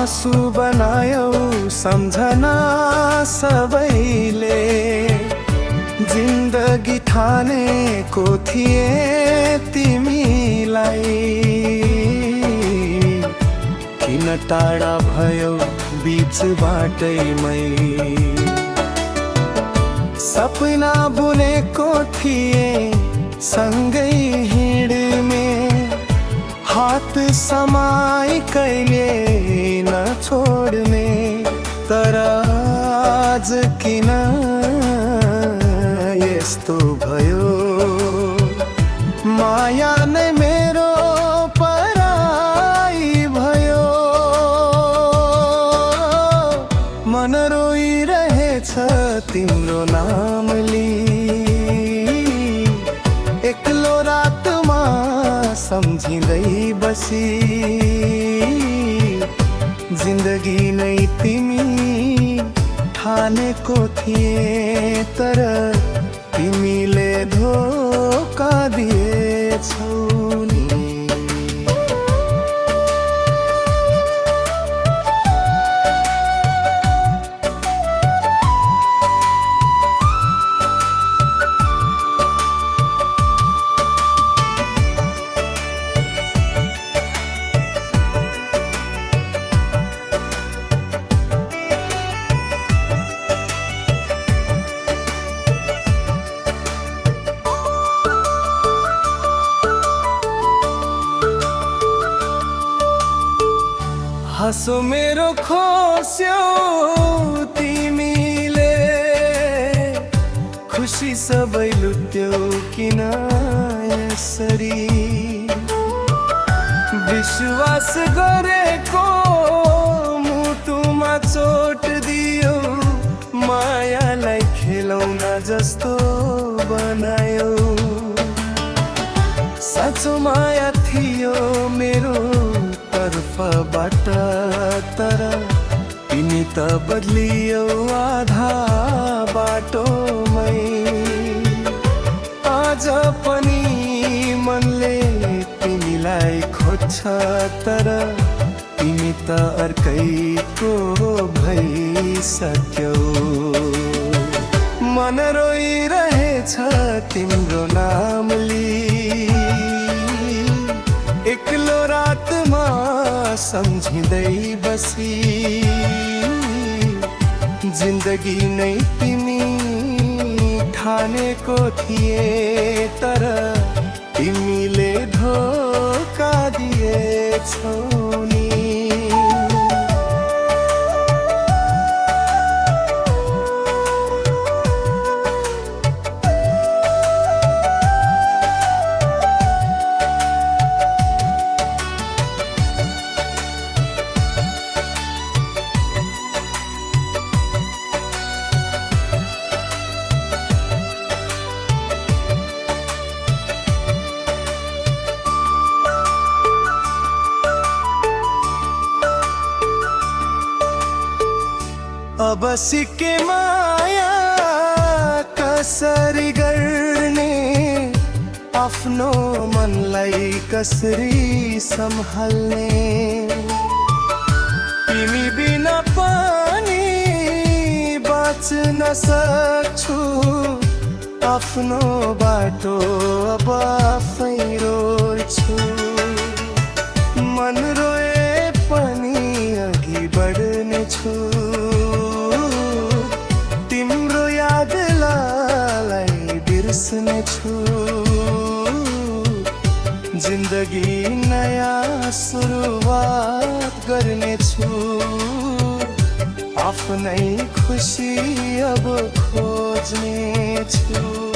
आँसु बनायौ सम्झना सबैले। जिन्दगी ठानेको थिए तिमीलाई, किन टाढा भयो बीच बाटैमै। सपना बुनेको थिए सँगै हिँड्ने, हात समाई कहिले न छोड्ने। तर आज किन यस्तो भयो, माया नै मेरो पराई भयो। मन रोइरहेछ तिम्रो नाम लिई, एक्लो रातमा सम्झिँदै बसी। जिन्दगी नै तिमी ठानेको थिए, तर तिमीले धोका दिएछौ नि। हाँसो मेरो खोस्यौ तिमीले, खुसी सबै लुट्यौ किन यसरी। विश्वास गरेको मुटुमा चोट दियो, मायालाई खेलौना जस्तो बनायो। साँचो माया थियो मेरो तर्फबाट, तर तिमी त बदलियौ आधा बाटोमै। आज पनि मनले तिमीलाई खोज्छ, तर तिमी त अर्कैको भइसक्यौ। मन रोइरहेछ तिम्रो नाम लिई, एक्लो रातमा सम्झिँदै बसी। जिन्दगी नै तिमी ठानेको थिए, तर तिमीले धोका दिएछौ नि। अब सिके माया कसरी गर्ने, आफ्नो मनलाई कसरी सम्हाल्ने। तिमी बिना पनि बाँच्न सक्छु, आफ्नो बाटो अब आफै रोड्छु। मन रोए पनि अघि बढ्ने छु, तिम्रो यादलाई बिर्सने छु। जिन्दगी नयाँ सुरुवात गर्ने छु, आफ्नै खुसी अब खोज्ने छु।